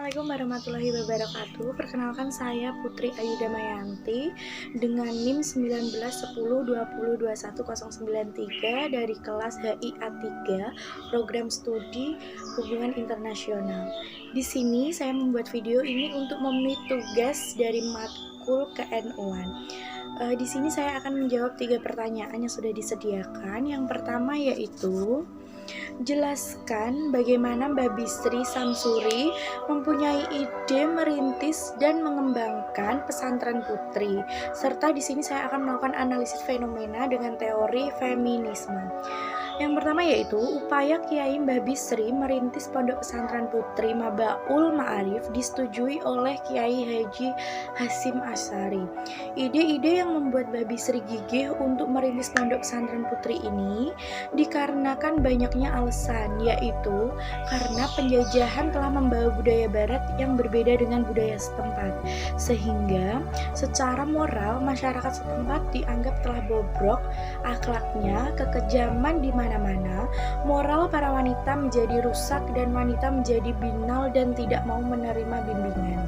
Assalamualaikum warahmatullahi wabarakatuh. Perkenalkan saya Putri Ayu Damayanti dengan NIM 191020210093 dari kelas HIA3 Program Studi Hubungan Internasional. Di sini saya membuat video ini untuk memenuhi tugas dari matkul ke-NU-an. Di sini saya akan menjawab 3 pertanyaan yang sudah disediakan. Yang pertama yaitu jelaskan bagaimana Mbak Bisri Samsuri mempunyai ide merintis dan mengembangkan pesantren putri. Serta di sini saya akan melakukan analisis fenomena dengan teori feminisme. Yang pertama yaitu upaya Kiai Mbah Bisri merintis pondok pesantren putri Mabaul Ma'arif disetujui oleh Kiai Haji Hasyim Asy'ari. Ide-ide yang membuat Mbah Bisri gigih untuk merintis pondok pesantren putri ini dikarenakan banyaknya alasan, yaitu karena penjajahan telah membawa budaya barat yang berbeda dengan budaya setempat, sehingga secara moral masyarakat setempat dianggap telah bobrok akhlaknya, kekejaman di mana-mana, moral para wanita menjadi rusak dan wanita menjadi binal dan tidak mau menerima bimbingan.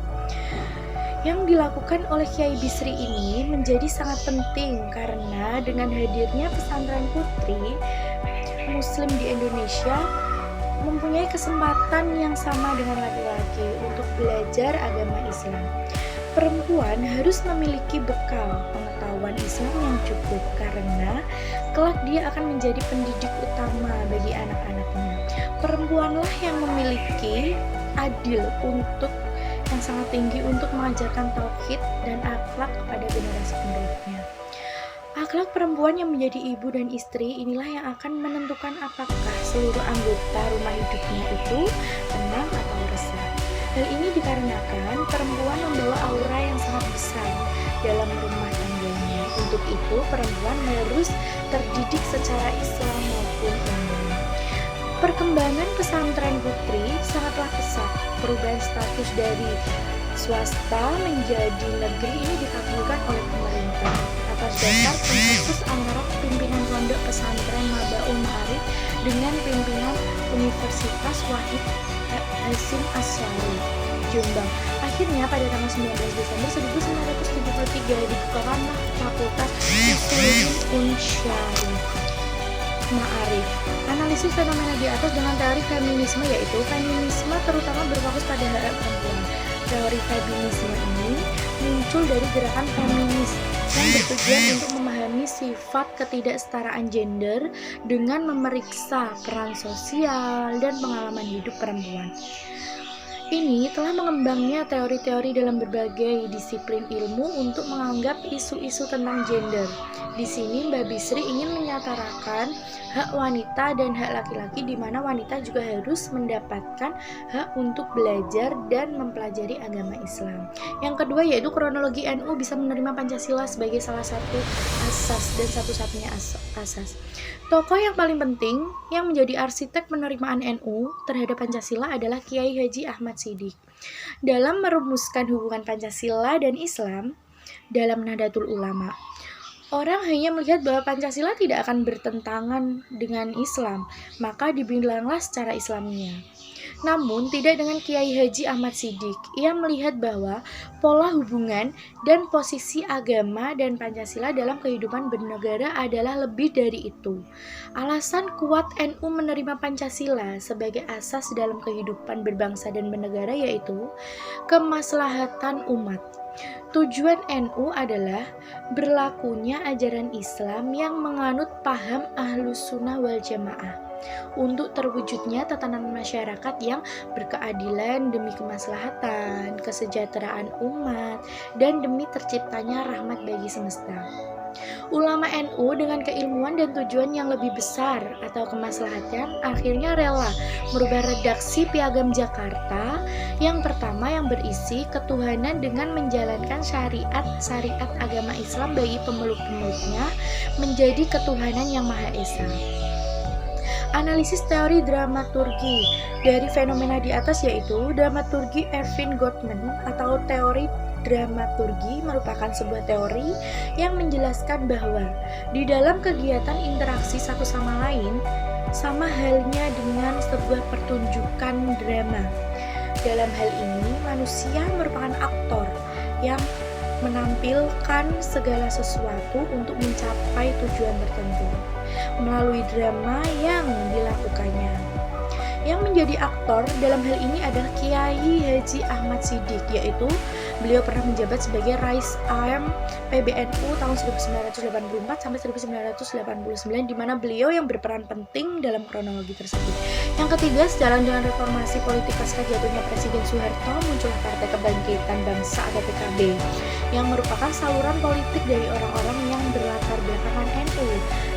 Yang dilakukan oleh Kiai Bisri ini menjadi sangat penting karena dengan hadirnya pesantren putri Muslim di Indonesia mempunyai kesempatan yang sama dengan laki-laki untuk belajar agama Islam. Perempuan harus memiliki bekal pengetahuan Islam yang cukup karena kelak dia akan menjadi pendidik utama bagi anak-anaknya. Perempuanlah yang memiliki adil untuk yang sangat tinggi untuk mengajarkan tauhid dan akhlak kepada generasi penerusnya. Akhlak perempuan yang menjadi ibu dan istri inilah yang akan menentukan apakah seluruh anggota rumah hidupnya itu tenang atau resah. Hal ini dikarenakan perempuan membawa aura yang sangat besar dalam rumah tangganya. Untuk itu perempuan harus terdidik secara Islam maupun umum. Perkembangan pesantren putri sangatlah pesat. Perubahan status dari swasta menjadi negeri ini dikabulkan oleh pemerintah atas dasar konsensus antara pimpinan pondok pesantren Mabaul Ma'arif dengan pimpinan Universitas Wahid Hasyim Asy'ari Jombang. Akhirnya pada tanggal 19 Desember 1973 dibukakanlah Fakultas Usuluddin Unsyari Ma'arif. Analisis fenomena di atas dengan teori feminisme, yaitu feminisme terutama berfokus pada hak perempuan. Teori feminisme ini muncul dari gerakan feminis yang bertujuan untuk memahami sifat ketidaksetaraan gender dengan memeriksa peran sosial dan pengalaman hidup perempuan. Ini telah mengembangnya teori-teori dalam berbagai disiplin ilmu untuk menganggap isu-isu tentang gender. Di sini Mbak Bisri ingin menyatarakan hak wanita dan hak laki-laki, di mana wanita juga harus mendapatkan hak untuk belajar dan mempelajari agama Islam. Yang kedua yaitu kronologi NU bisa menerima Pancasila sebagai salah satu asas dan satu-satunya asas. Tokoh yang paling penting yang menjadi arsitek penerimaan NU terhadap Pancasila adalah Kiai Haji Ahmad Siddiq. Dalam merumuskan hubungan Pancasila dan Islam dalam Nahdlatul Ulama, orang hanya melihat bahwa Pancasila tidak akan bertentangan dengan Islam, maka dibilanglah secara Islamnya. Namun tidak dengan Kiai Haji Ahmad Siddiq. Ia melihat bahwa pola hubungan dan posisi agama dan Pancasila dalam kehidupan bernegara adalah lebih dari itu. Alasan kuat NU menerima Pancasila sebagai asas dalam kehidupan berbangsa dan bernegara yaitu kemaslahatan umat. Tujuan NU adalah berlakunya ajaran Islam yang menganut paham Ahlus Sunnah wal Jamaah untuk terwujudnya tatanan masyarakat yang berkeadilan demi kemaslahatan, kesejahteraan umat, dan demi terciptanya rahmat bagi semesta. Ulama NU dengan keilmuan dan tujuan yang lebih besar atau kemaslahatan akhirnya rela merubah redaksi Piagam Jakarta yang pertama yang berisi ketuhanan dengan menjalankan syariat agama Islam bagi pemeluk-pemeluknya menjadi ketuhanan yang Maha Esa. Analisis teori dramaturgi dari fenomena di atas yaitu dramaturgi Erving Goffman atau teori dramaturgi merupakan sebuah teori yang menjelaskan bahwa di dalam kegiatan interaksi satu sama lain sama halnya dengan sebuah pertunjukan drama. Dalam hal ini, manusia merupakan aktor yang menampilkan segala sesuatu untuk mencapai tujuan tertentu melalui drama yang dilakukannya. Yang menjadi aktor dalam hal ini adalah Kiai Haji Ahmad Siddiq, yaitu beliau pernah menjabat sebagai Rais Am PBNU tahun 1984 sampai 1989, di mana beliau yang berperan penting dalam kronologi tersebut. Yang ketiga, sejalan dengan reformasi politik pasca jatuhnya Presiden Soeharto, muncullah Partai Kebangkitan Bangsa atau PKB, yang merupakan saluran politik dari orang-orang yang berlatar belakangan NU.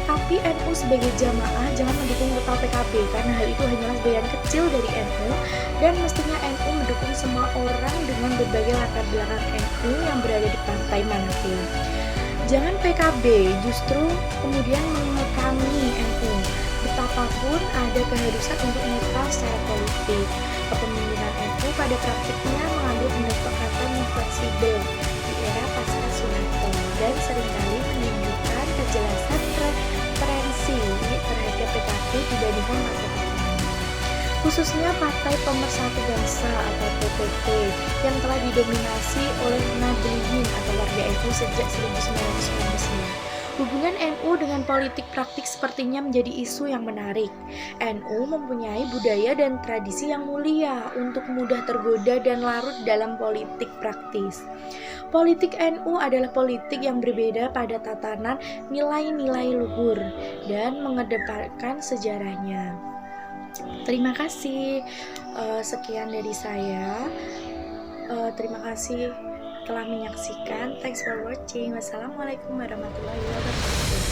Tapi NU sebagai jamaah jangan mendukung total PKB, karena hal itu hanyalah sebagian kecil dari NU, dan mestinya NU mendukung semua orang dengan berbagai latar belakang NU yang berada di pantai manapun. Jangan PKB justru kemudian mengekangi NU. Betapapun ada keharusan untuk netral secara politik, kepemimpinan NU pada praktiknya mengambil pendekatan yang fleksibel di era pasca Soeharto dan seringkali menunjukkan kejelasan preferensi terhadap PKB dibandingkan partai-partai lain, khususnya Partai Pemersatu Bangsa atau PPB yang telah didominasi oleh Nahdliyin atau warga NU sejak 1999. Hubungan NU dengan politik praktik sepertinya menjadi isu yang menarik. NU mempunyai budaya dan tradisi yang mulia untuk mudah tergoda dan larut dalam politik praktis. Politik NU adalah politik yang berbeda pada tatanan nilai-nilai luhur dan mengedepankan sejarahnya. Terima kasih, sekian dari saya. Terima kasih telah menyaksikan. Thanks for watching. Wassalamualaikum warahmatullahi wabarakatuh.